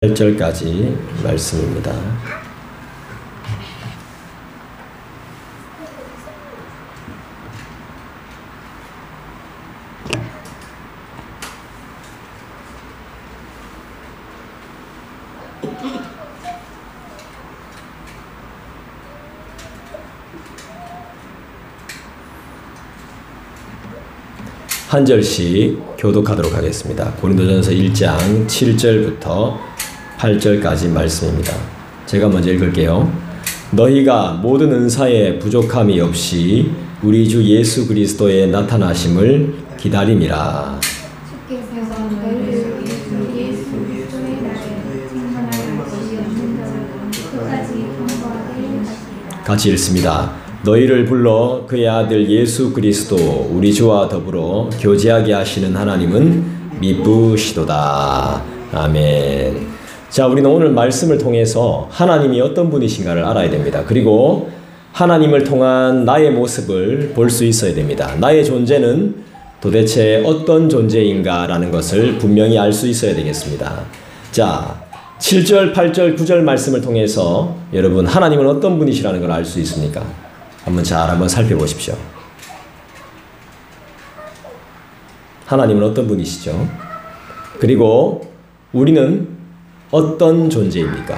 8절까지 말씀입니다. 한 절씩 교독하도록 하겠습니다. 고린도전서 1장 7절부터 8절까지 말씀입니다. 제가 먼저 읽을게요. 너희가 모든 은사에 부족함이 없이 우리 주 예수 그리스도의 나타나심을 기다림이라. 주께서 너희를 예수 그리스도의 날에 책망할 것이 없는 자를 끝까지 경고하게 하시리라. 같이 읽습니다. 너희를 불러 그의 아들 예수 그리스도 우리 주와 더불어 교제하게 하시는 하나님은 미쁘시도다. 아멘. 자, 우리는 오늘 말씀을 통해서 하나님이 어떤 분이신가를 알아야 됩니다. 그리고 하나님을 통한 나의 모습을 볼 수 있어야 됩니다. 나의 존재는 도대체 어떤 존재인가라는 것을 분명히 알 수 있어야 되겠습니다. 자, 7절, 8절, 9절 말씀을 통해서 여러분 하나님은 어떤 분이시라는 걸 알 수 있습니까? 한번 살펴보십시오. 하나님은 어떤 분이시죠? 그리고 우리는 어떤 존재입니까?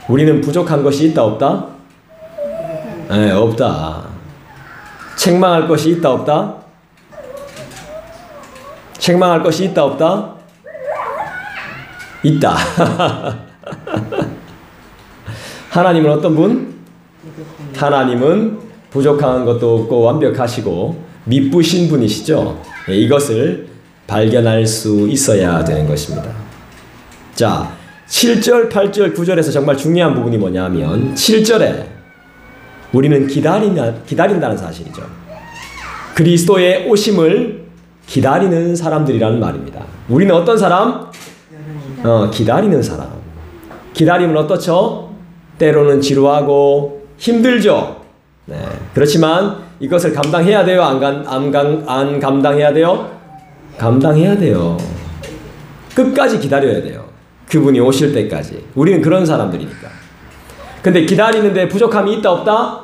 우리는 부족한 것이 있다 없다? 네, 없다. 책망할 것이 있다 없다? 책망할 것이 있다 없다? 있다. 하나님은 어떤 분? 하나님은 부족한 것도 없고 완벽하시고 미쁘신 분이시죠. 이것을 발견할 수 있어야 되는 것입니다. 자, 7절, 8절, 9절에서 정말 중요한 부분이 뭐냐면 7절에 우리는 기다린다는 사실이죠. 그리스도의 오심을 기다리는 사람들이라는 말입니다. 우리는 어떤 사람? 기다리는 사람. 기다림은 어떻죠? 때로는 지루하고 힘들죠. 네. 그렇지만 이것을 감당해야 돼요? 안 감당해야 돼요? 감당해야 돼요. 끝까지 기다려야 돼요. 그분이 오실 때까지. 우리는 그런 사람들이니까. 근데 기다리는데 부족함이 있다 없다?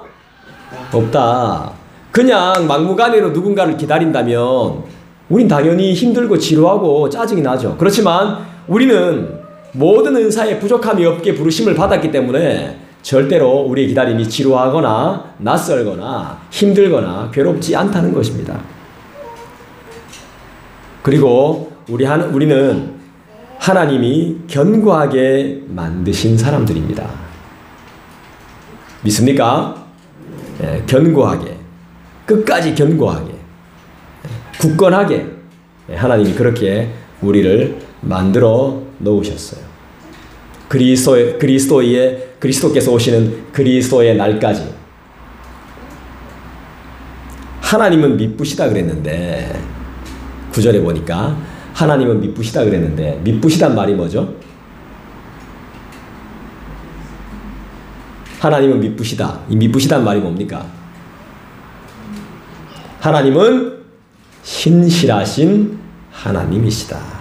없다. 그냥 막무가내로 누군가를 기다린다면 우린 당연히 힘들고 지루하고 짜증이 나죠. 그렇지만 우리는 모든 은사에 부족함이 없게 부르심을 받았기 때문에 절대로 우리의 기다림이 지루하거나 낯설거나 힘들거나 괴롭지 않다는 것입니다. 그리고 우리는 하나님이 견고하게 만드신 사람들입니다. 믿습니까? 네, 견고하게, 끝까지 견고하게, 굳건하게 하나님이 그렇게 우리를 만들어 놓으셨어요. 그리스도께서 오시는 그리스도의 날까지. 하나님은 미쁘시다 그랬는데 9절에 보니까 하나님은 미쁘시다 그랬는데 미쁘시단 말이 뭐죠? 하나님은 미쁘시다. 이 미쁘시단 말이 뭡니까? 하나님은 신실하신 하나님이시다.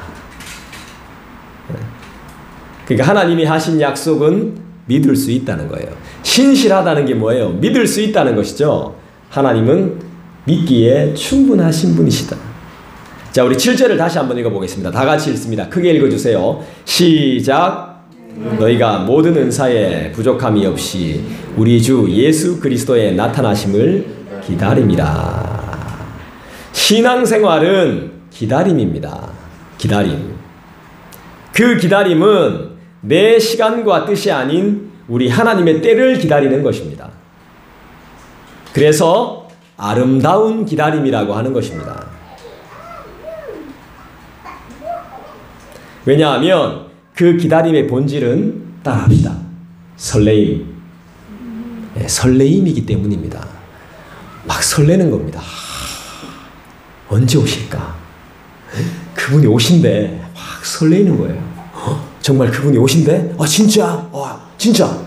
그러니까 하나님이 하신 약속은 믿을 수 있다는 거예요. 신실하다는 게 뭐예요? 믿을 수 있다는 것이죠. 하나님은 믿기에 충분하신 분이시다. 자, 우리 7절을 다시 한번 읽어보겠습니다. 다 같이 읽습니다. 크게 읽어주세요. 시작. 너희가 모든 은사에 부족함이 없이 우리 주 예수 그리스도의 나타나심을 기다림이라. 신앙생활은 기다림입니다. 기다림. 그 기다림은 내 시간과 뜻이 아닌 우리 하나님의 때를 기다리는 것입니다. 그래서 아름다운 기다림이라고 하는 것입니다. 왜냐하면 그 기다림의 본질은 따라합니다. 설레임. 네, 설레임이기 때문입니다. 막 설레는 겁니다. 언제 오실까? 그분이 오신대. 막 설레이는 거예요. 정말 그분이 오신대? 진짜? 진짜?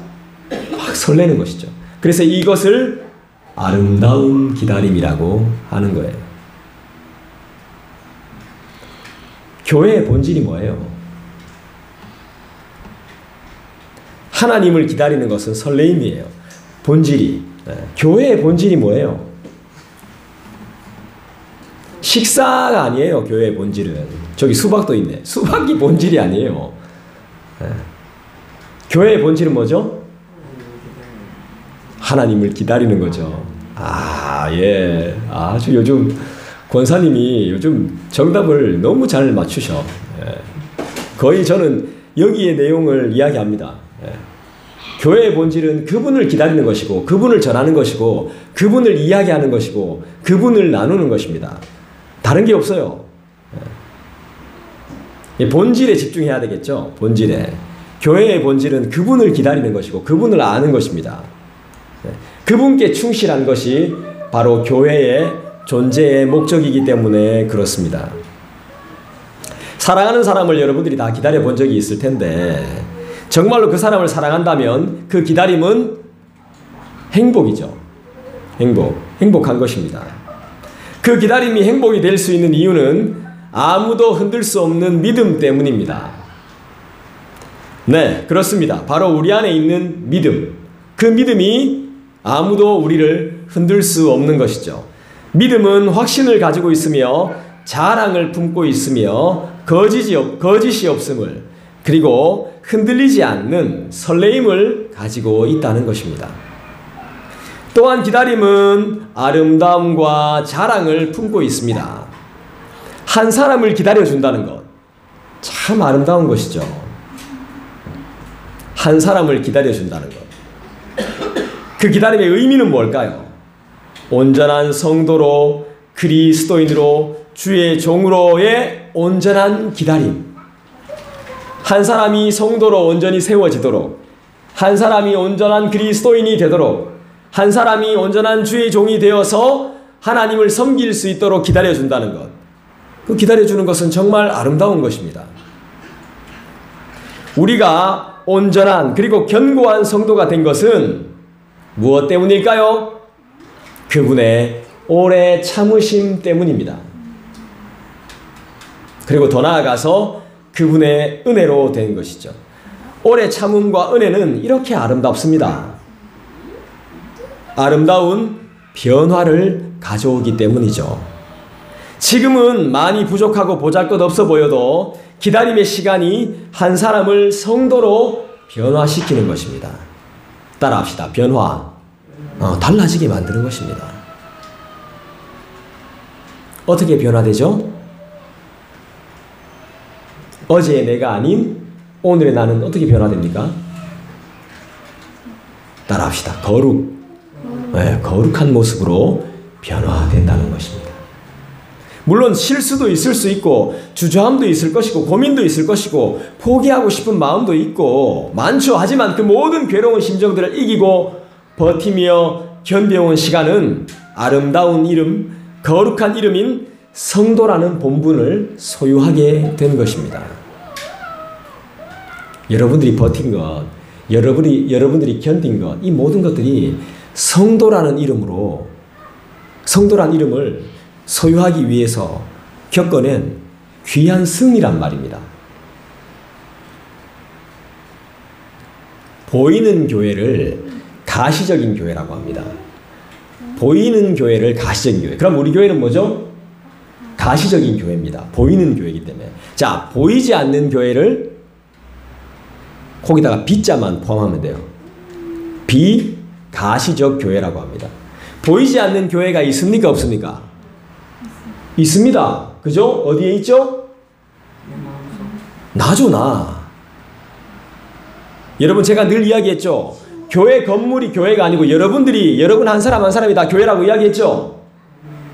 막 설레는 것이죠. 그래서 이것을 아름다운 기다림이라고 하는 거예요. 교회의 본질이 뭐예요? 하나님을 기다리는 것은 설레임이에요. 본질이. 교회의 본질이 뭐예요? 식사가 아니에요. 교회의 본질은. 저기 수박도 있네. 수박이 본질이 아니에요. 교회의 본질은 뭐죠? 하나님을 기다리는 거죠. 예. 아주 요즘 권사님이 요즘 정답을 너무 잘 맞추셔. 거의 저는 여기의 내용을 이야기합니다. 교회의 본질은 그분을 기다리는 것이고, 그분을 전하는 것이고, 그분을 이야기하는 것이고, 그분을 나누는 것입니다. 다른 게 없어요. 본질에 집중해야 되겠죠. 본질에. 교회의 본질은 그분을 기다리는 것이고, 그분을 아는 것입니다. 그분께 충실한 것이 바로 교회의 존재의 목적이기 때문에 그렇습니다. 사랑하는 사람을 여러분들이 다 기다려 본 적이 있을 텐데, 정말로 그 사람을 사랑한다면 그 기다림은 행복이죠. 행복한 것입니다. 그 기다림이 행복이 될 수 있는 이유는 아무도 흔들 수 없는 믿음 때문입니다. 네, 그렇습니다. 바로 우리 안에 있는 믿음. 그 믿음이 아무도 우리를 흔들 수 없는 것이죠. 믿음은 확신을 가지고 있으며 자랑을 품고 있으며 거짓이 없음을, 그리고 흔들리지 않는 설레임을 가지고 있다는 것입니다. 또한 기다림은 아름다움과 자랑을 품고 있습니다. 한 사람을 기다려준다는 것, 참 아름다운 것이죠. 한 사람을 기다려준다는 것. 그 기다림의 의미는 뭘까요? 온전한 성도로, 그리스도인으로, 주의 종으로의 온전한 기다림. 한 사람이 성도로 온전히 세워지도록, 한 사람이 온전한 그리스도인이 되도록, 한 사람이 온전한 주의 종이 되어서 하나님을 섬길 수 있도록 기다려준다는 것. 그 기다려주는 것은 정말 아름다운 것입니다. 우리가 온전한 그리고 견고한 성도가 된 것은 무엇 때문일까요? 그분의 오래 참으심 때문입니다. 그리고 더 나아가서 그분의 은혜로 된 것이죠. 오래 참음과 은혜는 이렇게 아름답습니다. 아름다운 변화를 가져오기 때문이죠. 지금은 많이 부족하고 보잘것없어 보여도 기다림의 시간이 한 사람을 성도로 변화시키는 것입니다. 따라합시다. 변화. 달라지게 만드는 것입니다. 어떻게 변화되죠? 어제의 내가 아닌 오늘의 나는 어떻게 변화됩니까? 따라합시다. 거룩한 모습으로 변화된다는 것입니다. 물론 실수도 있을 수 있고 주저함도 있을 것이고 고민도 있을 것이고 포기하고 싶은 마음도 있고 많죠. 하지만 그 모든 괴로운 심정들을 이기고 버티며 견뎌온 시간은 아름다운 이름, 거룩한 이름인 성도라는 본분을 소유하게 된 것입니다. 여러분들이 버틴 것, 여러분들이 견딘 것, 이 모든 것들이 성도라는 이름으로, 성도라는 이름을 소유하기 위해서 겪어낸 귀한 승리란 말입니다. 보이는 교회를 가시적인 교회라고 합니다. 보이는 교회를 가시적인 교회. 그럼 우리 교회는 뭐죠? 가시적인 교회입니다. 보이는 교회이기 때문에. 자, 보이지 않는 교회를 거기다가 비자만 포함하면 돼요. 비가시적 교회라고 합니다. 보이지 않는 교회가 있습니까? 없습니까? 있습니다. 그죠? 어디에 있죠? 나죠, 나. 여러분, 제가 늘 이야기했죠. 교회 건물이 교회가 아니고 여러분 한 사람 한 사람이 다 교회라고 이야기했죠.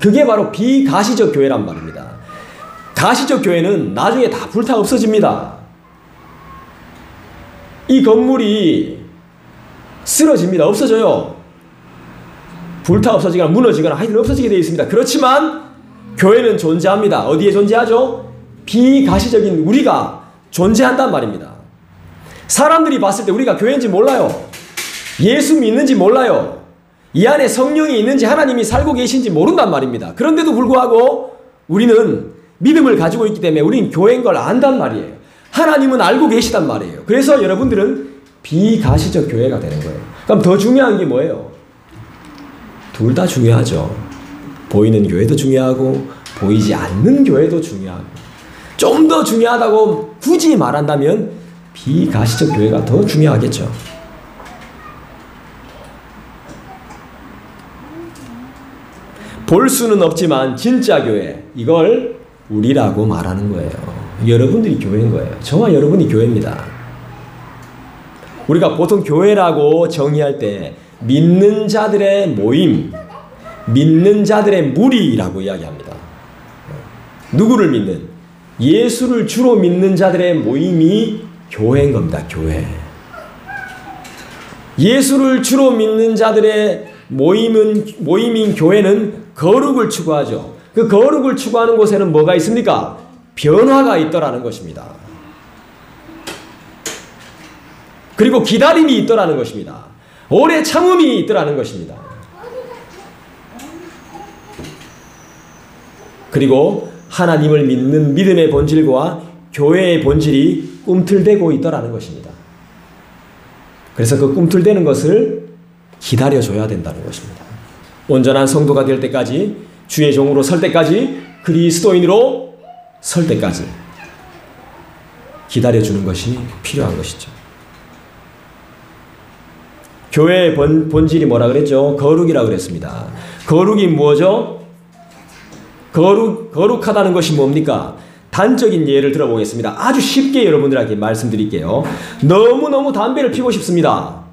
그게 바로 비가시적 교회란 말입니다. 가시적 교회는 나중에 다 불타 없어집니다. 이 건물이 쓰러집니다. 없어져요. 불타 없어지거나 무너지거나 하여튼 없어지게 되어 있습니다. 그렇지만 교회는 존재합니다. 어디에 존재하죠? 비가시적인 우리가 존재한단 말입니다. 사람들이 봤을 때 우리가 교회인지 몰라요. 예수 믿는지 몰라요. 이 안에 성령이 있는지 하나님이 살고 계신지 모른단 말입니다. 그런데도 불구하고 우리는 믿음을 가지고 있기 때문에 우리는 교회인 걸 안단 말이에요. 하나님은 알고 계시단 말이에요. 그래서 여러분들은 비가시적 교회가 되는 거예요. 그럼 더 중요한 게 뭐예요? 둘 다 중요하죠. 보이는 교회도 중요하고 보이지 않는 교회도 중요하고, 좀 더 중요하다고 굳이 말한다면 비가시적 교회가 더 중요하겠죠. 볼 수는 없지만 진짜 교회, 이걸 우리라고 말하는 거예요. 여러분들이 교회인 거예요. 저와 여러분이 교회입니다. 우리가 보통 교회라고 정의할 때 믿는 자들의 모임, 믿는 자들의 무리라고 이야기합니다. 누구를 믿는? 예수를 주로 믿는 자들의 모임이 교회인 겁니다. 교회. 예수를 주로 믿는 자들의 모임인 교회는 거룩을 추구하죠. 그 거룩을 추구하는 곳에는 뭐가 있습니까? 변화가 있더라는 것입니다. 그리고 기다림이 있더라는 것입니다. 오래 참음이 있더라는 것입니다. 그리고 하나님을 믿는 믿음의 본질과 교회의 본질이 꿈틀대고 있더라는 것입니다. 그래서 그 꿈틀대는 것을 기다려줘야 된다는 것입니다. 온전한 성도가 될 때까지, 주의 종으로 설 때까지, 그리스도인으로 설 때까지 기다려주는 것이 필요한 것이죠. 교회의 본질이 뭐라 그랬죠? 거룩이라고 그랬습니다. 거룩이 뭐죠? 거룩하다는 것이 뭡니까? 단적인 예를 들어보겠습니다. 아주 쉽게 여러분들에게 말씀드릴게요. 너무너무 담배를 피우고 싶습니다.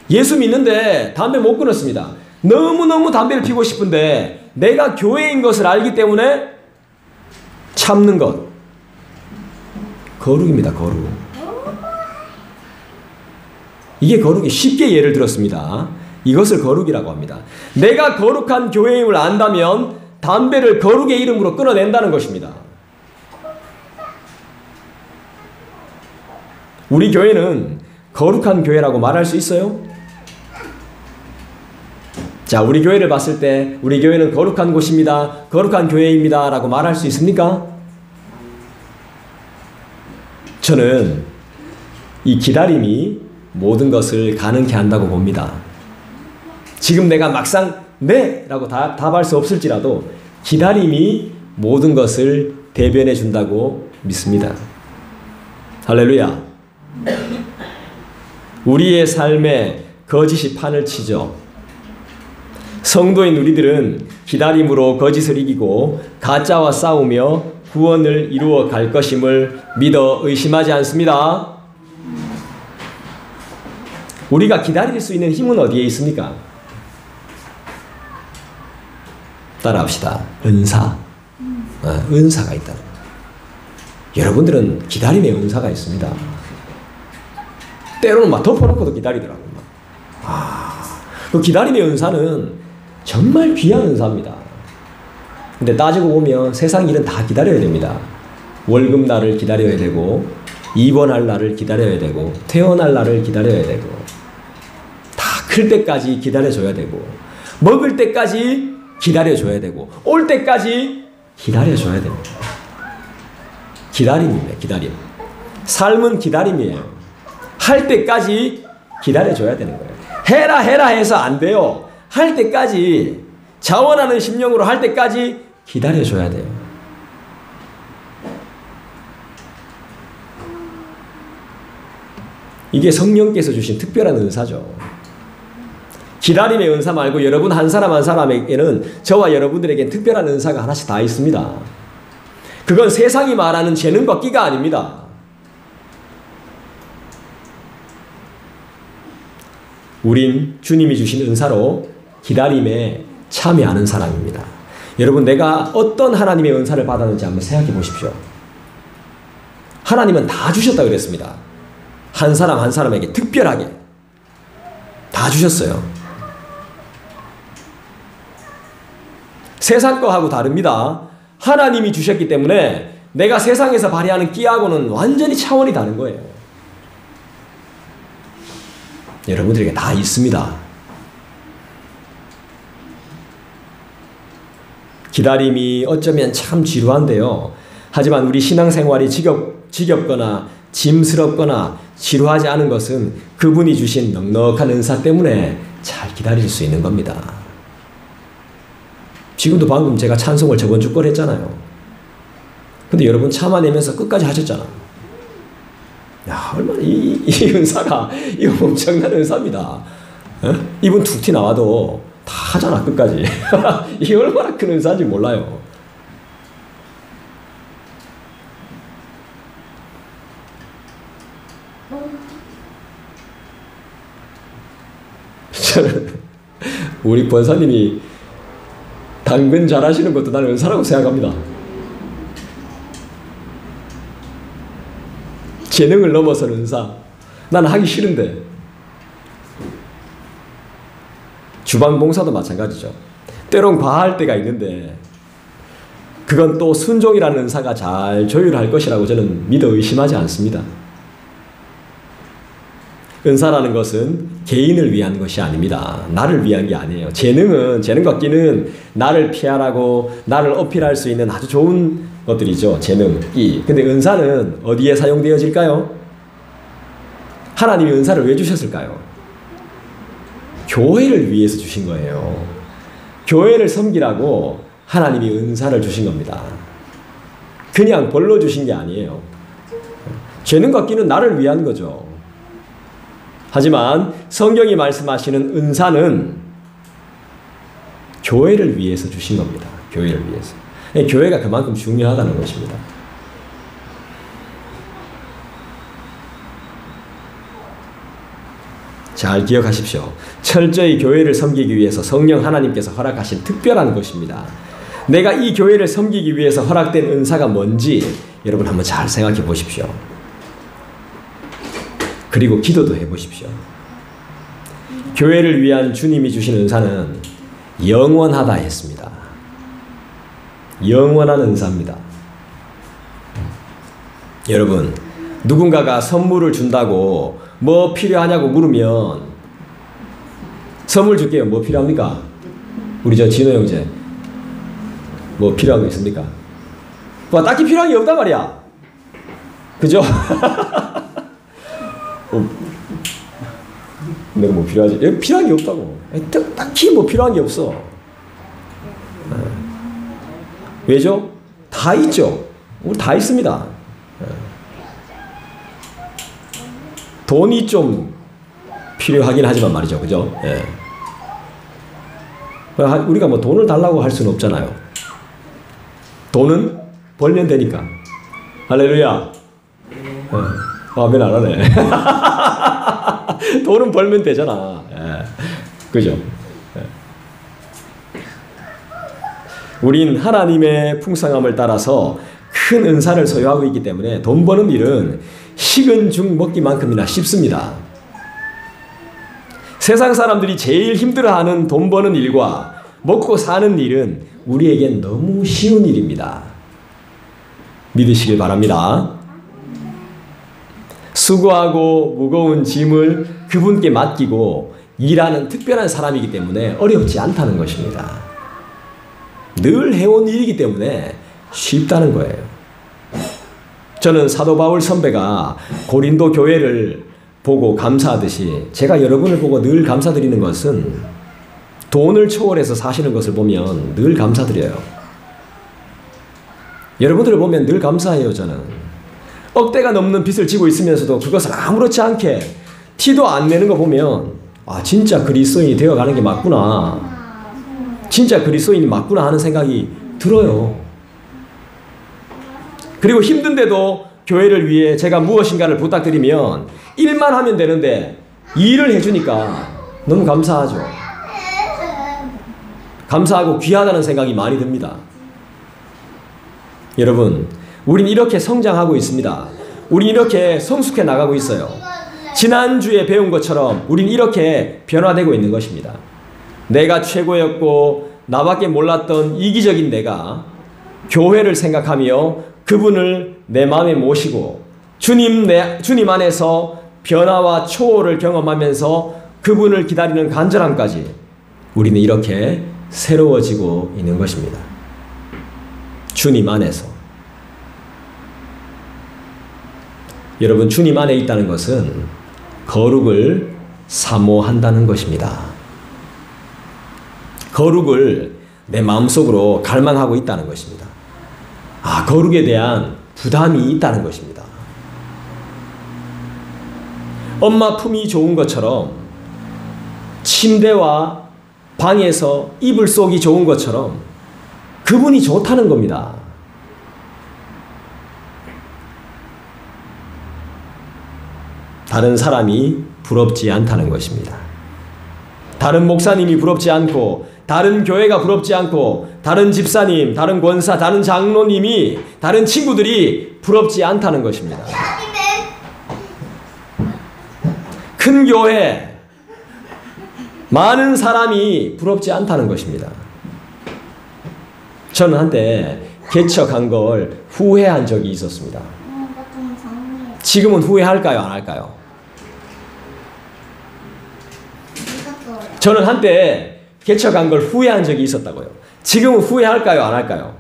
예수 믿는데 담배 못 끊었습니다. 너무너무 담배를 피우고 싶은데 내가 교회인 것을 알기 때문에 참는 것. 거룩입니다. 거룩. 이게 거룩이, 쉽게 예를 들었습니다. 이것을 거룩이라고 합니다. 내가 거룩한 교회임을 안다면 담배를 거룩의 이름으로 끊어낸다는 것입니다. 우리 교회는 거룩한 교회라고 말할 수 있어요? 자, 우리 교회를 봤을 때 우리 교회는 거룩한 곳입니다, 거룩한 교회입니다 라고 말할 수 있습니까? 저는 이 기다림이 모든 것을 가능케 한다고 봅니다. 지금 내가 막상 네! 라고 답할 수 없을지라도 기다림이 모든 것을 대변해 준다고 믿습니다. 할렐루야. 우리의 삶에 거짓이 판을 치죠. 성도인 우리들은 기다림으로 거짓을 이기고 가짜와 싸우며 구원을 이루어 갈 것임을 믿어 의심하지 않습니다. 우리가 기다릴 수 있는 힘은 어디에 있습니까? 따라합시다. 은사. 은사가 있다. 여러분들은 기다림의 은사가 있습니다. 때로는 막 덮어놓고도 기다리더라고요. 그 기다림의 은사는 정말 귀한 은사입니다. 근데 따지고 보면 세상 일은 다 기다려야 됩니다. 월급날을 기다려야 되고, 입원할 날을 기다려야 되고, 퇴원할 날을 기다려야 되고, 다 클 때까지 기다려줘야 되고, 먹을 때까지 기다려줘야 되고, 올 때까지 기다려줘야 됩니다. 기다림입니다. 기다림. 삶은 기다림이에요. 할 때까지 기다려줘야 되는 거예요. 해라 해라 해서 안 돼요. 할 때까지, 자원하는 심령으로 할 때까지 기다려줘야 돼요. 이게 성령께서 주신 특별한 은사죠. 기다림의 은사 말고 여러분 한 사람 한 사람에게는, 저와 여러분들에게는 특별한 은사가 하나씩 다 있습니다. 그건 세상이 말하는 재능과 끼가 아닙니다. 우린 주님이 주신 은사로 기다림에 참여하는 사람입니다. 여러분, 내가 어떤 하나님의 은사를 받았는지 한번 생각해 보십시오. 하나님은 다 주셨다 그랬습니다. 한 사람 한 사람에게 특별하게 다 주셨어요. 세상 거하고 다릅니다. 하나님이 주셨기 때문에 내가 세상에서 발휘하는 끼하고는 완전히 차원이 다른 거예요. 여러분들에게 다 있습니다. 기다림이 어쩌면 참 지루한데요. 하지만 우리 신앙생활이 지겹거나 짐스럽거나 지루하지 않은 것은 그분이 주신 넉넉한 은사 때문에 잘 기다릴 수 있는 겁니다. 지금도 방금 제가 찬송을 저번 주 걸 했잖아요. 근데 여러분 참아내면서 끝까지 하셨잖아. 야, 얼마나 이 은사가 이 엄청난 은사입니다. 이분 툭 튀 나와도 다 하잖아 끝까지. 이게 얼마나 큰 은사인지 몰라요. 저는 우리 권사님이 당근 잘하시는 것도 나는 은사라고 생각합니다. 재능을 넘어서는 은사. 나는 하기 싫은데. 주방 봉사도 마찬가지죠. 때론 과할 때가 있는데 그건 또 순종이라는 은사가 잘 조율할 것이라고 저는 믿어 의심하지 않습니다. 은사라는 것은 개인을 위한 것이 아닙니다. 나를 위한 게 아니에요. 재능과 끼는 나를 피하라고 나를 어필할 수 있는 아주 좋은 것들이죠. 재능, 끼. 근데 은사는 어디에 사용되어질까요? 하나님이 은사를 왜 주셨을까요? 교회를 위해서 주신 거예요. 교회를 섬기라고 하나님이 은사를 주신 겁니다. 그냥 벌러 주신 게 아니에요. 재능과 끼는 나를 위한 거죠. 하지만 성경이 말씀하시는 은사는 교회를 위해서 주신 겁니다. 교회를 위해서. 교회가 그만큼 중요하다는 것입니다. 잘 기억하십시오. 철저히 교회를 섬기기 위해서 성령 하나님께서 허락하신 특별한 것입니다. 내가 이 교회를 섬기기 위해서 허락된 은사가 뭔지 여러분 한번 잘 생각해 보십시오. 그리고 기도도 해보십시오. 교회를 위한 주님이 주신 은사는 영원하다 했습니다. 영원한 은사입니다. 여러분, 누군가가 선물을 준다고 뭐 필요하냐고 물으면 선물 줄게요. 뭐 필요합니까? 우리 저 진호 형제 뭐 필요한 거 있습니까? 뭐 딱히 필요한 게 없단 말이야. 그죠? 내가 뭐 필요하지? 여기 필요한 게 없다고. 딱히 뭐 필요한 게 없어. 왜죠? 다 있죠. 우리 다 있습니다. 돈이 좀 필요하긴 하지만 말이죠. 그죠? 예. 우리가 뭐 돈을 달라고 할 수는 없잖아요. 돈은 벌면 되니까. 할렐루야. 아멘 안 하네. 돈은 벌면 되잖아. 예. 그죠? 예. 우린 하나님의 풍성함을 따라서 큰 은사를 소유하고 있기 때문에 돈 버는 일은 식은 죽 먹기만큼이나 쉽습니다. 세상 사람들이 제일 힘들어하는 돈 버는 일과 먹고 사는 일은 우리에겐 너무 쉬운 일입니다. 믿으시길 바랍니다. 수고하고 무거운 짐을 그분께 맡기고 일하는 특별한 사람이기 때문에 어렵지 않다는 것입니다. 늘 해온 일이기 때문에 쉽다는 거예요. 저는 사도 바울 선배가 고린도 교회를 보고 감사하듯이 제가 여러분을 보고 늘 감사드리는 것은 돈을 초월해서 사시는 것을 보면 늘 감사드려요. 여러분들을 보면 늘 감사해요. 저는 억대가 넘는 빚을 지고 있으면서도 그것을 아무렇지 않게 티도 안 내는 거 보면 아 진짜 그리스도인이 되어가는 게 맞구나, 진짜 그리스도인이 맞구나 하는 생각이 들어요. 그리고 힘든데도 교회를 위해 제가 무엇인가를 부탁드리면 일만 하면 되는데 일을 해주니까 너무 감사하죠. 감사하고 귀하다는 생각이 많이 듭니다. 여러분, 우린 이렇게 성장하고 있습니다. 우린 이렇게 성숙해 나가고 있어요. 지난주에 배운 것처럼 우린 이렇게 변화되고 있는 것입니다. 내가 최고였고 나밖에 몰랐던 이기적인 내가 교회를 생각하며 그분을 내 마음에 모시고 주님 안에서 변화와 초월을 경험하면서 그분을 기다리는 간절함까지 우리는 이렇게 새로워지고 있는 것입니다. 주님 안에서. 여러분, 주님 안에 있다는 것은 거룩을 사모한다는 것입니다. 거룩을 내 마음속으로 갈망하고 있다는 것입니다. 거룩에 대한 부담이 있다는 것입니다. 엄마 품이 좋은 것처럼, 침대와 방에서 이불 속이 좋은 것처럼 그분이 좋다는 겁니다. 다른 사람이 부럽지 않다는 것입니다. 다른 목사님이 부럽지 않고, 다른 교회가 부럽지 않고, 다른 집사님, 다른 권사, 다른 장로님이, 다른 친구들이 부럽지 않다는 것입니다. 큰 교회, 많은 사람이 부럽지 않다는 것입니다. 저는 한때 개척한 걸 후회한 적이 있었습니다. 지금은 후회할까요? 안 할까요? 저는 한때 개척한 걸 후회한 적이 있었다고요. 지금은 후회할까요? 안 할까요?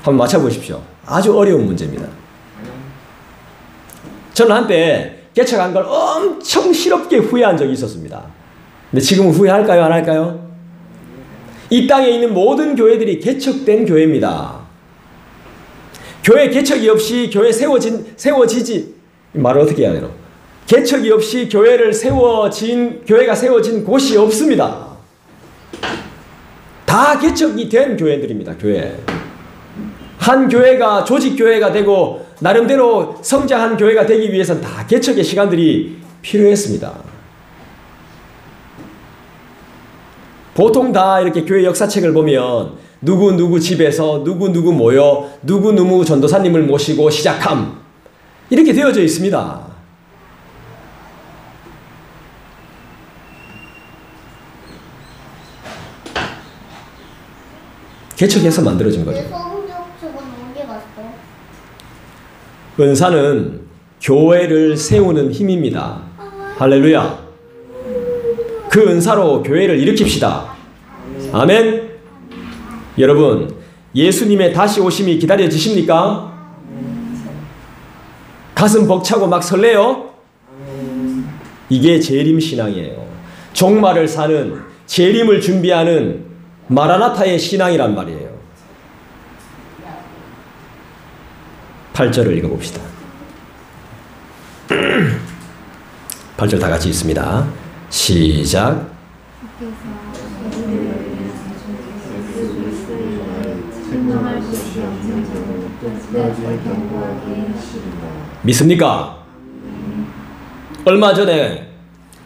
한번 맞춰보십시오. 아주 어려운 문제입니다. 저는 한때 개척한 걸 엄청 실없게 후회한 적이 있었습니다. 근데 지금은 후회할까요? 안 할까요? 이 땅에 있는 모든 교회들이 개척된 교회입니다. 교회 개척이 없이 교회 세워지지, 말을 어떻게 해야 되나? 개척이 없이 교회가 세워진 곳이 없습니다. 다 개척이 된 교회들입니다. 교회. 한 교회가 조직교회가 되고 나름대로 성장한 교회가 되기 위해서는 다 개척의 시간들이 필요했습니다. 보통 다 이렇게 교회 역사책을 보면 누구 집에서 누구 모여 누구 전도사님을 모시고 시작함, 이렇게 되어져 있습니다. 개척해서 만들어진 거죠. 은사는 교회를 세우는 힘입니다. 할렐루야. 그 은사로 교회를 일으킵시다. 아멘. 여러분, 예수님의 다시 오심이 기다려지십니까? 가슴 벅차고 막 설레요? 이게 재림신앙이에요. 종말을 사는, 재림을 준비하는 마라나타의 신앙이란 말이에요. 8절을 읽어봅시다. 8절 다 같이 읽습니다. 시작. 믿습니까? 얼마 전에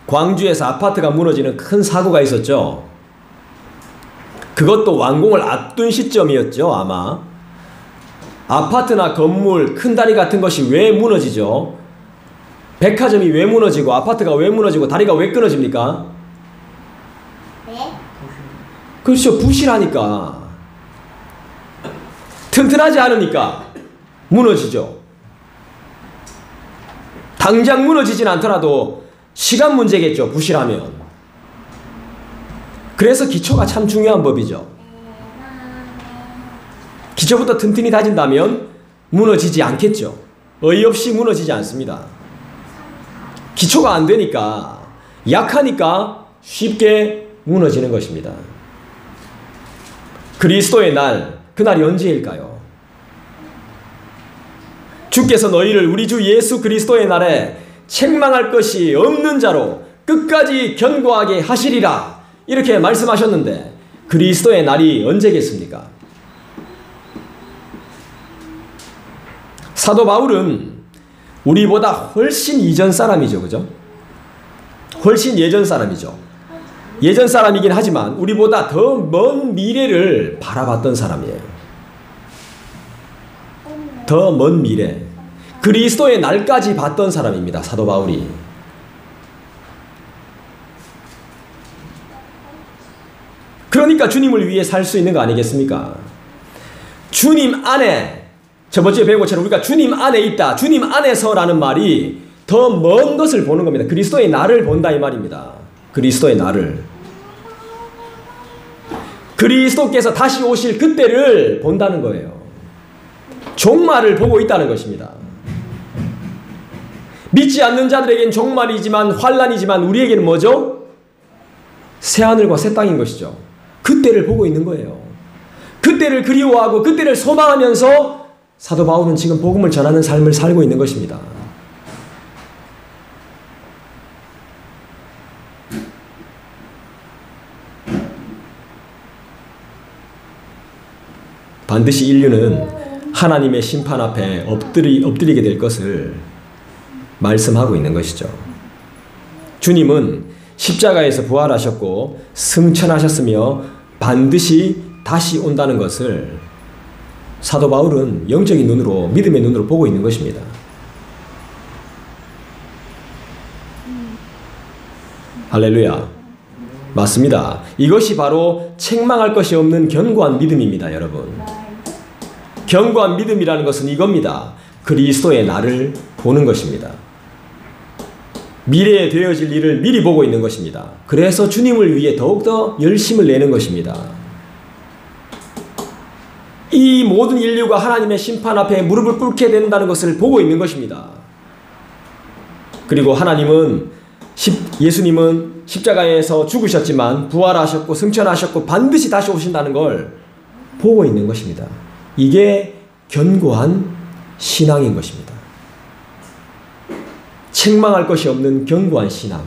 광주에서 아파트가 무너지는 큰 사고가 있었죠. 그것도 완공을 앞둔 시점이었죠. 아마 아파트나 건물, 큰 다리 같은 것이 왜 무너지죠? 백화점이 왜 무너지고 아파트가 왜 무너지고 다리가 왜 끊어집니까? 네? 그렇죠. 부실하니까, 튼튼하지 않으니까 무너지죠. 당장 무너지진 않더라도 시간 문제겠죠. 부실하면. 그래서 기초가 참 중요한 법이죠. 기초부터 튼튼히 다진다면 무너지지 않겠죠. 어이없이 무너지지 않습니다. 기초가 안 되니까, 약하니까 쉽게 무너지는 것입니다. 그리스도의 날, 그날이 언제일까요? 주께서 너희를 우리 주 예수 그리스도의 날에 책망할 것이 없는 자로 끝까지 견고하게 하시리라, 이렇게 말씀하셨는데 그리스도의 날이 언제겠습니까? 사도 바울은 우리보다 훨씬 이전 사람이죠. 그죠? 훨씬 예전 사람이죠. 예전 사람이긴 하지만 우리보다 더 먼 미래를 바라봤던 사람이에요. 더 먼 미래, 그리스도의 날까지 봤던 사람입니다. 사도 바울이. 그러니까 주님을 위해 살 수 있는 거 아니겠습니까? 주님 안에, 저번주에 배운 것처럼 우리가 주님 안에 있다, 주님 안에서라는 말이 더 먼 것을 보는 겁니다. 그리스도의 날을 본다 이 말입니다. 그리스도의 날을. 그리스도께서 다시 오실 그때를 본다는 거예요. 종말을 보고 있다는 것입니다. 믿지 않는 자들에겐 종말이지만, 환란이지만 우리에게는 뭐죠? 새하늘과 새 땅인 것이죠. 그때를 보고 있는 거예요. 그때를 그리워하고 그때를 소망하면서 사도 바울은 지금 복음을 전하는 삶을 살고 있는 것입니다. 반드시 인류는 하나님의 심판 앞에 엎드리게 될 것을 말씀하고 있는 것이죠. 주님은 십자가에서 부활하셨고 승천하셨으며 반드시 다시 온다는 것을 사도 바울은 영적인 눈으로, 믿음의 눈으로 보고 있는 것입니다. 할렐루야. 맞습니다. 이것이 바로 책망할 것이 없는 견고한 믿음입니다, 여러분. 견고한 믿음이라는 것은 이겁니다. 그리스도의 날을 보는 것입니다. 미래에 되어질 일을 미리 보고 있는 것입니다. 그래서 주님을 위해 더욱더 열심을 내는 것입니다. 이 모든 인류가 하나님의 심판 앞에 무릎을 꿇게 된다는 것을 보고 있는 것입니다. 그리고 예수님은 십자가에서 죽으셨지만 부활하셨고 승천하셨고 반드시 다시 오신다는 걸 보고 있는 것입니다. 이게 견고한 신앙인 것입니다. 책망할 것이 없는 견고한 신앙.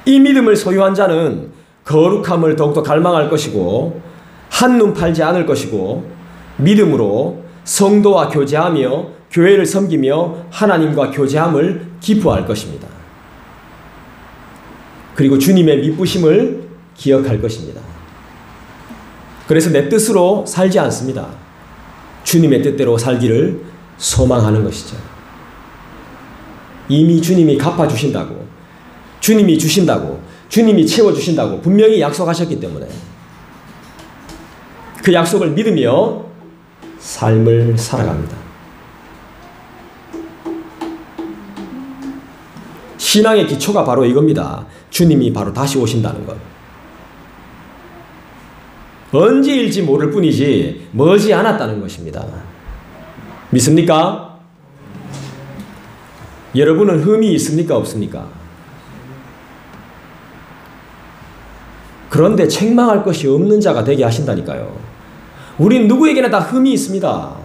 이 믿음을 소유한 자는 거룩함을 더욱더 갈망할 것이고 한눈 팔지 않을 것이고 믿음으로 성도와 교제하며 교회를 섬기며 하나님과 교제함을 기뻐할 것입니다. 그리고 주님의 미쁘심을 기억할 것입니다. 그래서 내 뜻으로 살지 않습니다. 주님의 뜻대로 살기를 소망하는 것이죠. 이미 주님이 갚아주신다고, 주님이 주신다고, 주님이 채워주신다고 분명히 약속하셨기 때문에 그 약속을 믿으며 삶을 살아갑니다. 신앙의 기초가 바로 이겁니다. 주님이 바로 다시 오신다는 것. 언제일지 모를 뿐이지 머지 않았다는 것입니다. 믿습니까? 여러분은 흠이 있습니까? 없습니까? 그런데 책망할 것이 없는 자가 되게 하신다니까요. 우린 누구에게나 다 흠이 있습니다.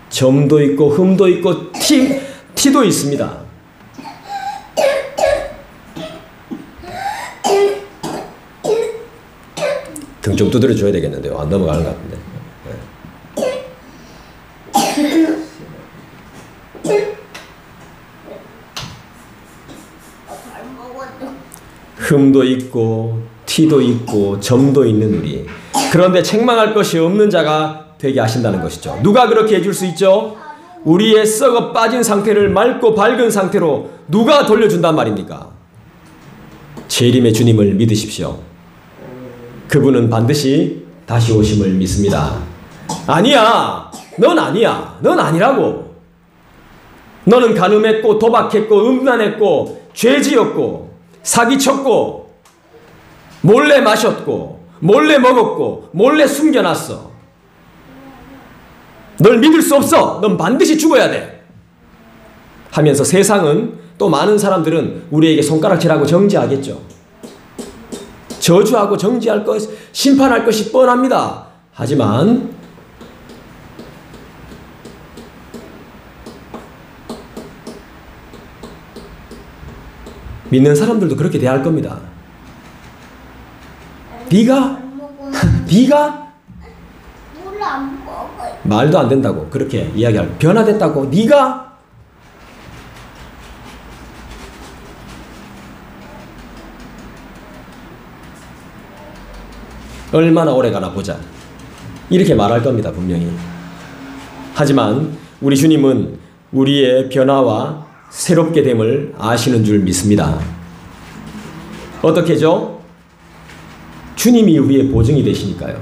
점도 있고 흠도 있고 티도 있습니다. 등 좀 두드려줘야 되겠는데요. 안 넘어가는 것 같은데. 흠도 있고 티도 있고 점도 있는 우리. 그런데 책망할 것이 없는 자가 되게 하신다는 것이죠. 누가 그렇게 해줄 수 있죠? 우리의 썩어 빠진 상태를 맑고 밝은 상태로 누가 돌려준단 말입니까? 재림의 주님을 믿으십시오. 그분은 반드시 다시 오심을 믿습니다. 아니야, 넌 아니야, 넌 아니라고. 너는 간음했고 도박했고 음란했고 죄지었고 사기쳤고 몰래 마셨고 몰래 먹었고 몰래 숨겨놨어. 널 믿을 수 없어. 넌 반드시 죽어야 돼. 하면서 세상은, 또 많은 사람들은 우리에게 손가락질하고 정죄하겠죠. 저주하고 정죄할 것, 심판할 것이 뻔합니다. 하지만 믿는 사람들도 그렇게 대할 겁니다. 네가 말도 안 된다고 그렇게 이야기할, 변화됐다고 네가 얼마나 오래 가나 보자 이렇게 말할 겁니다. 분명히. 하지만 우리 주님은 우리의 변화와 새롭게 됨을 아시는 줄 믿습니다. 어떻게죠? 주님이 우리의 보증이 되시니까요.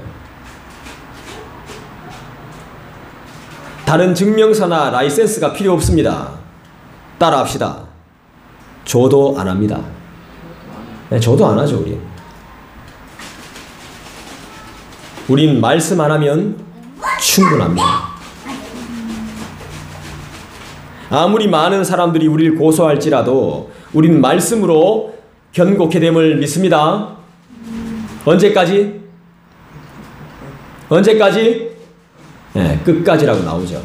다른 증명서나 라이센스가 필요 없습니다. 따라합시다. 저도 안 합니다. 네, 저도 안 하죠, 우리. 우린 말씀 안 하면 충분합니다. 아무리 많은 사람들이 우리를 고소할지라도 우린 말씀으로 견고케 됨을 믿습니다. 언제까지? 언제까지? 네, 끝까지라고 나오죠.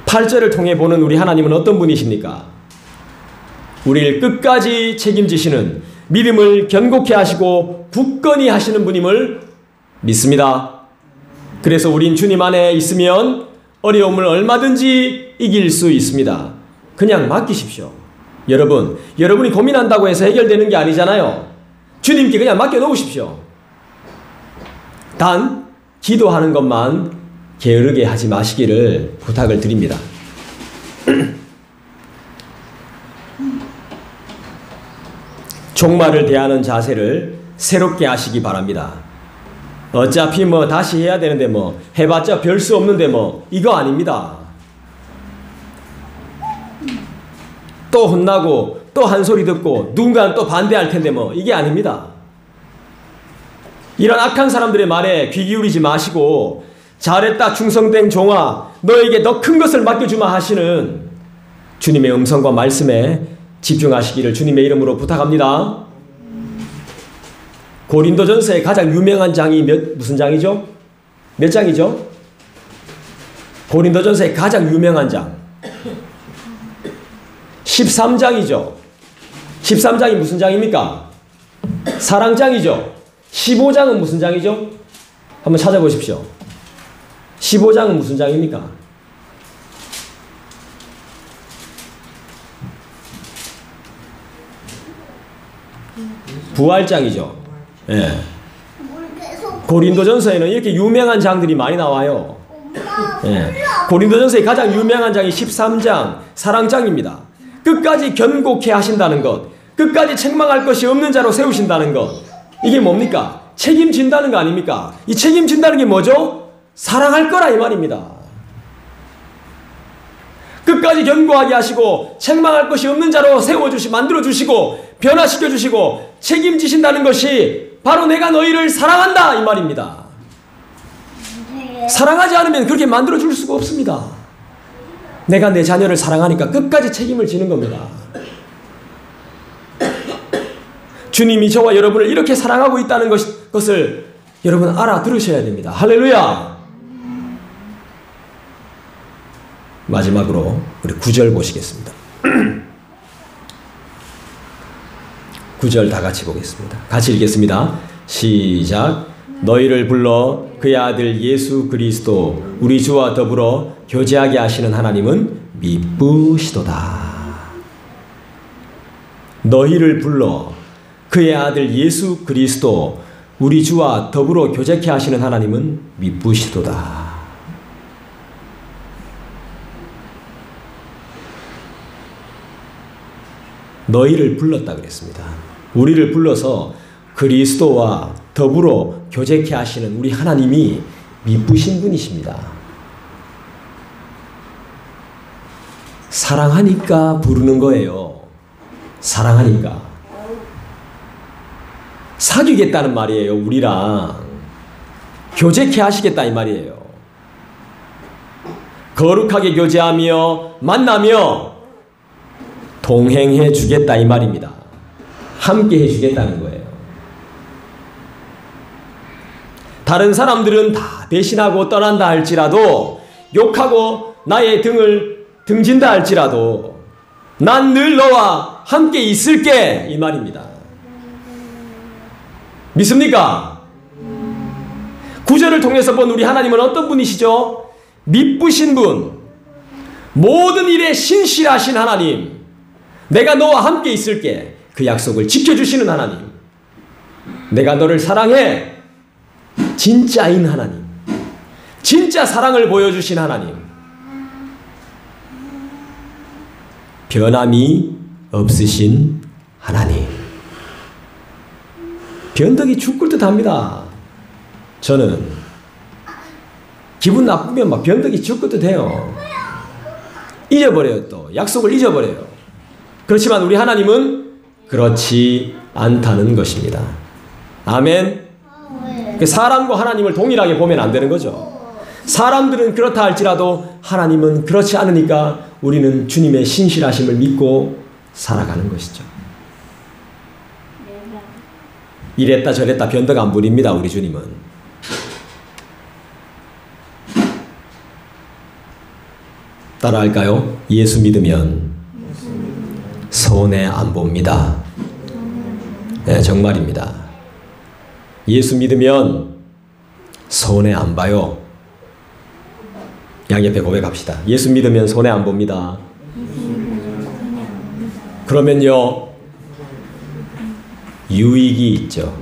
8절을 통해 보는 우리 하나님은 어떤 분이십니까? 우리를 끝까지 책임지시는, 믿음을 견고케 하시고 굳건히 하시는 분임을 믿습니다. 그래서 우린 주님 안에 있으면 어려움을 얼마든지 이길 수 있습니다. 그냥 맡기십시오. 여러분이 고민한다고 해서 해결되는 게 아니잖아요. 주님께 그냥 맡겨놓으십시오. 단 기도하는 것만 게으르게 하지 마시기를 부탁을 드립니다. 종말을 대하는 자세를 새롭게 하시기 바랍니다. 어차피 다시 해야 되는데 해봤자 별 수 없는데 이거 아닙니다. 또 혼나고 또 한 소리 듣고 누군가는 또 반대할 텐데 이게 아닙니다. 이런 악한 사람들의 말에 귀 기울이지 마시고 잘했다 충성된 종아 너에게 더 큰 것을 맡겨주마 하시는 주님의 음성과 말씀에 집중하시기를 주님의 이름으로 부탁합니다. 고린도전서의 가장 유명한 장이 무슨 장이죠? 몇 장이죠? 고린도전서의 가장 유명한 장 13장이죠. 13장이 무슨 장입니까? 사랑장이죠. 15장은 무슨 장이죠? 한번 찾아보십시오. 15장은 무슨 장입니까? 부활장이죠. 예. 고린도전서에는 이렇게 유명한 장들이 많이 나와요. 예. 고린도전서의 가장 유명한 장이 13장 사랑장입니다. 끝까지 견고케 하신다는 것, 끝까지 책망할 것이 없는 자로 세우신다는 것, 이게 뭡니까? 책임진다는 거 아닙니까? 이 책임진다는 게 뭐죠? 사랑할 거라 이 말입니다. 끝까지 견고하게 하시고 책망할 것이 없는 자로 만들어주시고 변화시켜주시고 책임지신다는 것이 바로 내가 너희를 사랑한다 이 말입니다. 사랑하지 않으면 그렇게 만들어줄 수가 없습니다. 내가 내 자녀를 사랑하니까 끝까지 책임을 지는 겁니다. 주님이 저와 여러분을 이렇게 사랑하고 있다는 것을 여러분 알아들으셔야 됩니다. 할렐루야. 마지막으로 우리 9절 보시겠습니다. 9절 다 같이 보겠습니다. 같이 읽겠습니다. 시작. 너희를 불러 그의 아들 예수 그리스도 우리 주와 더불어 교제하게 하시는 하나님은 미쁘시도다. 너희를 불러 그의 아들 예수 그리스도 우리 주와 더불어 교제케 하시는 하나님은 미쁘시도다. 너희를 불렀다 그랬습니다. 우리를 불러서 그리스도와 더불어 교제케 하시는 우리 하나님이 미쁘신 분이십니다. 사랑하니까 부르는 거예요. 사랑하니까. 사귀겠다는 말이에요. 우리랑 교제케 하시겠다 이 말이에요. 거룩하게 교제하며 만나며 동행해 주겠다 이 말입니다. 함께 해 주겠다는 거예요. 다른 사람들은 다 배신하고 떠난다 할지라도 욕하고 나의 등을 등진다 할지라도 난 늘 너와 함께 있을게 이 말입니다. 믿습니까? 구절을 통해서 본 우리 하나님은 어떤 분이시죠? 미쁘신 분, 모든 일에 신실하신 하나님, 내가 너와 함께 있을게 그 약속을 지켜주시는 하나님, 내가 너를 사랑해 진짜인 하나님, 진짜 사랑을 보여주신 하나님, 변함이 없으신 하나님. 변덕이 죽을 듯 합니다. 저는 기분 나쁘면 막 변덕이 죽을 듯 해요. 잊어버려요. 또 약속을 잊어버려요. 그렇지만 우리 하나님은 그렇지 않다는 것입니다. 아멘. 사람과 하나님을 동일하게 보면 안 되는 거죠. 사람들은 그렇다 할지라도 하나님은 그렇지 않으니까 우리는 주님의 신실하심을 믿고 살아가는 것이죠. 이랬다 저랬다 변덕 안 부립니다. 우리 주님은. 따라할까요? 예수 믿으면 손해 안 봅니다. 네, 정말입니다. 예수 믿으면 손해 안 봐요. 양옆에 고백합시다. 예수 믿으면 손해 안 봅니다. 그러면요, 유익이 있죠.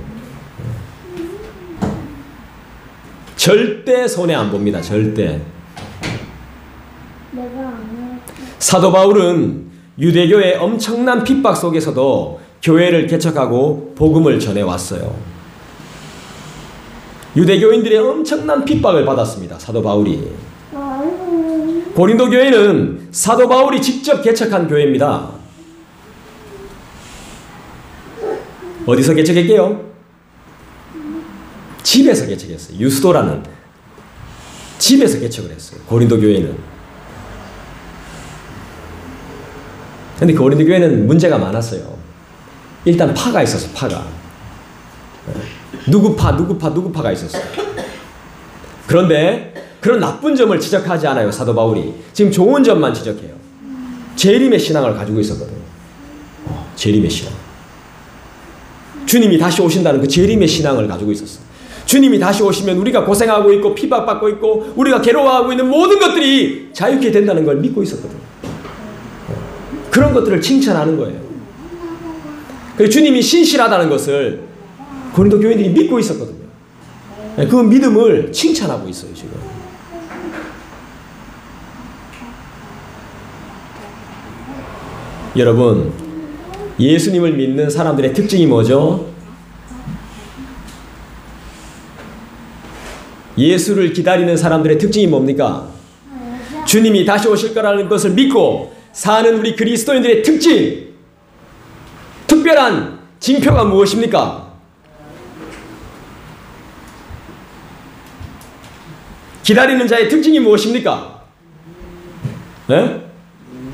절대 손해 안 봅니다. 절대. 사도 바울은 유대교의 엄청난 핍박 속에서도 교회를 개척하고 복음을 전해왔어요. 유대교인들의 엄청난 핍박을 받았습니다. 사도 바울이. 고린도 교회는 사도 바울이 직접 개척한 교회입니다. 어디서 개척했게요? 집에서 개척했어요. 유스도라는 집에서 개척을 했어요. 고린도 교회는. 근데 고린도 교회는 문제가 많았어요. 일단 파가 있었어. 파가. 누구파가 있었어요. 그런데 그런 나쁜 점을 지적하지 않아요. 사도 바울이. 지금 좋은 점만 지적해요. 재림의 신앙을 가지고 있었거든요. 재림의 신앙. 주님이 다시 오신다는 그 재림의 신앙을 가지고 있었어요. 주님이 다시 오시면 우리가 고생하고 있고 핍박받고 있고 우리가 괴로워하고 있는 모든 것들이 자유케 된다는 걸 믿고 있었거든요. 그런 것들을 칭찬하는 거예요. 그리고 주님이 신실하다는 것을 고린도 교인들이 믿고 있었거든요. 그 믿음을 칭찬하고 있어요, 지금. 여러분, 예수님을 믿는 사람들의 특징이 뭐죠? 예수를 기다리는 사람들의 특징이 뭡니까? 주님이 다시 오실 거라는 것을 믿고 사는 우리 그리스도인들의 특징, 특별한 징표가 무엇입니까? 기다리는 자의 특징이 무엇입니까? 네?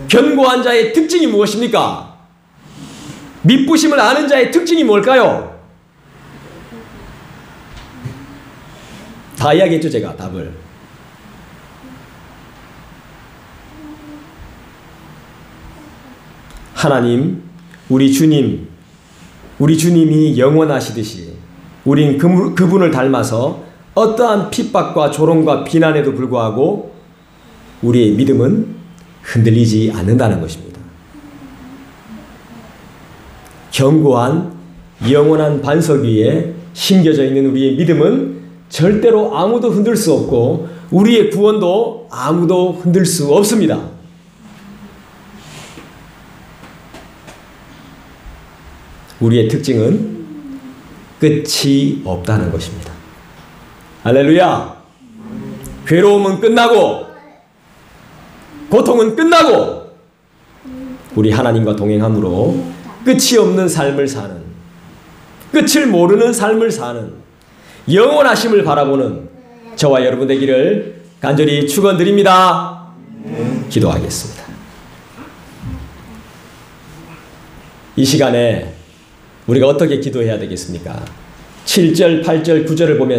견고한 자의 특징이 무엇입니까? 미쁘심을 아는 자의 특징이 뭘까요? 다 이야기했죠, 제가 답을. 하나님, 우리 주님이 영원하시듯이 우린 그분을 닮아서 어떠한 핍박과 조롱과 비난에도 불구하고 우리의 믿음은 흔들리지 않는다는 것입니다. 견고한 영원한 반석 위에 심겨져 있는 우리의 믿음은 절대로 아무도 흔들 수 없고 우리의 구원도 아무도 흔들 수 없습니다. 우리의 특징은 끝이 없다는 것입니다. 할렐루야! 괴로움은 끝나고 고통은 끝나고 우리 하나님과 동행함으로 끝이 없는 삶을 사는, 끝을 모르는 삶을 사는, 영원하심을 바라보는 저와 여러분 되기를 간절히 축원드립니다. 기도하겠습니다. 이 시간에 우리가 어떻게 기도해야 되겠습니까? 7절, 8절, 9절을 보면